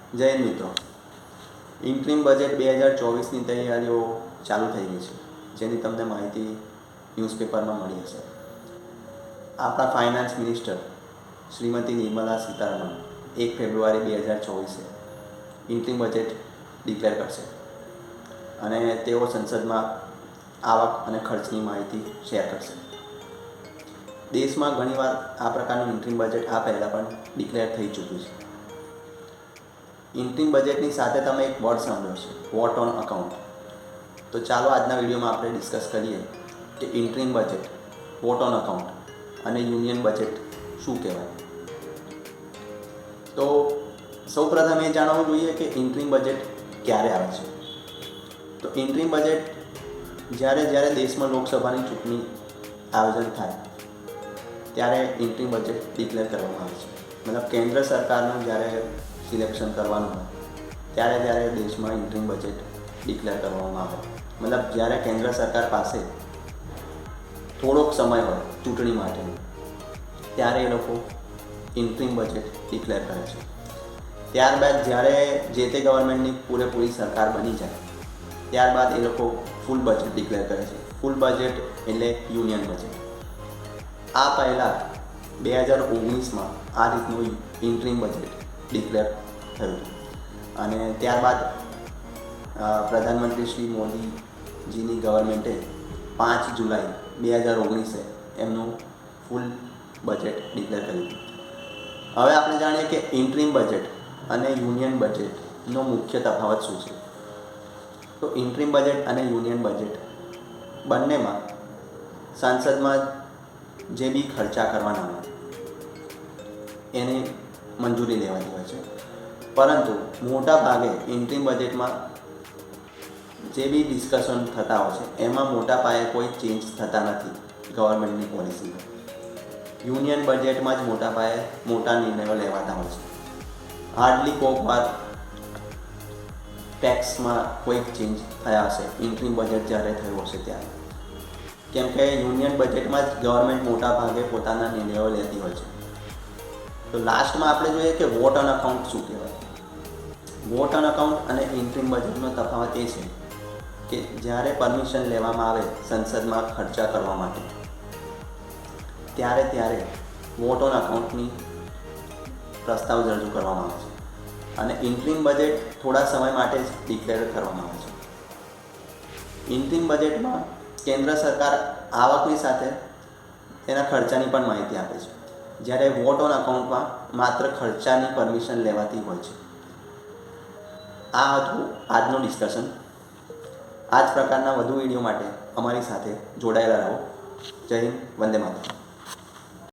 જય હિન્દ મિત્રો, interim budget 2024ની તૈયારીઓ ચાલુ થઈ ગઈ છે, જેની તમને માહિતી ન્યૂઝપેપરમાં મળી હશે. આપણા ફાઇનાન્સ મિનિસ્ટર શ્રીમતી નિર્મલા સીતારમણ 1 ફેબ્રુઆરી 2024 ઇન્ટ્રીમ બજેટ ડિક્લેર કરશે અને તેઓ સંસદમાં આવક અને ખર્ચની માહિતી શેર કરશે. દેશમાં ઘણીવાર આ પ્રકારનું ઇન્ટ્રીમ બજેટ આ પહેલાં પણ ડિક્લેર થઈ ચૂક્યું છે. ઇન્ટ્રીમ બજેટની સાથે તમે એક વર્ડ સાંભળ્યો છે, વોટ ઓન અકાઉન્ટ. તો ચાલો આજના વિડીયોમાં આપણે ડિસ્કસ કરીએ કે interim budget, vote on account અને યુનિયન બજેટ શું કહેવાય. તો સૌપ્રથમ એ જાણવું જોઈએ કે ઇન્ટ્રીમ બજેટ ક્યારે આવે છે. તો ઇન્ટ્રીમ બજેટ જ્યારે દેશમાં લોકસભાની ચૂંટણી આયોજન થાય ત્યારે ઇન્ટ્રીમ બજેટ ડિક્લેર કરવામાં આવે છે. મતલબ કેન્દ્ર સરકારનું જ્યારે સિલેક્શન કરવાનું હોય ત્યારે દેશમાં ઇન્ટ્રીમ બજેટ ડિક્લેર કરવામાં આવે. મતલબ જ્યારે કેન્દ્ર સરકાર પાસે થોડોક સમય હોય ચૂંટણી માટેનો, ત્યારે એ લોકો ઇન્ટ્રીમ બજેટ ડિક્લેર કરે છે. ત્યારબાદ જ્યારે જે તે ગવર્મેન્ટની પૂરેપૂરી સરકાર બની જાય ત્યારબાદ એ લોકો ફૂલ બજેટ ડિક્લેર કરે છે. ફૂલ બજેટ એટલે યુનિયન બજેટ. આ પહેલાં 2019માં આ રીતનું ઇન્ટ્રીમ બજેટ ડિક્લેર થયું હતું અને ત્યારબાદ પ્રધાનમંત્રી શ્રી મોદીજીની ગવર્મેન્ટે 5 જુલાઈ 2019 એમનું ફૂલ બજેટ ડિક્લેર કર્યું હતું. હવે આપણે જાણીએ કે ઇન્ટ્રીમ બજેટ અને યુનિયન બજેટનો મુખ્ય તફાવત શું છે. તો ઇન્ટ્રીમ બજેટ અને યુનિયન બજેટ બંનેમાં સંસદમાં જે બી ખર્ચા કરવાના હોય એની મંજૂરી લેવાની હોય છે, પરંતુ મોટા ભાગે ઇન્ટ્રીમ બજેટમાં જે બી ડિસ્કશન થતા હોય છે એમાં મોટા પાયે કોઈ ચેન્જ થતા નથી ગવર્મેન્ટની પોલિસીમાં. યુનિયન બજેટમાં જ મોટા પાયે મોટા નિર્ણયો લેવાતા હોય છે. હાર્ડલી કોઈક વાર ટેક્સમાં કોઈક ચેન્જ થયા હશે ઇન્ટ્રીમ બજેટ જ્યારે થયું હશે ત્યારે, કેમ કે યુનિયન બજેટમાં જ ગવર્મેન્ટ મોટા ભાગે પોતાના નિર્ણયો લેતી હોય છે. તો લાસ્ટમાં આપણે જોઈએ કે વોટ ઓન અકાઉન્ટ શું કહેવાય. વોટ ઓન અકાઉન્ટ અને ઇન્ટ્રીમ બજેટનો તફાવત એ છે કે જ્યારે પરમિશન લેવામાં આવે સંસદમાં ખર્ચા કરવા માટે ત્યારે વોટ ઓન અકાઉન્ટની પ્રસ્તાવ રજૂ કરવામાં આવે છે અને ઇન્ટ્રીમ બજેટ થોડા સમય માટે જ ડિક્લેર કરવામાં આવે છે. ઇન્ટ્રીમ બજેટમાં કેન્દ્ર સરકાર આવકની સાથે તેના ખર્ચાની પણ માહિતી આપે છે, જ્યારે વોટ ઓન અકાઉન્ટમાં માત્ર ખર્ચાની પરમિશન લેવાતી હોય છે. આ હતું આજનું ડિસ્કશન. આ જ પ્રકારના વધુ વિડીયો માટે અમારી સાથે જોડાયેલા રહો. જય હિન્દ, વંદે માતરમ.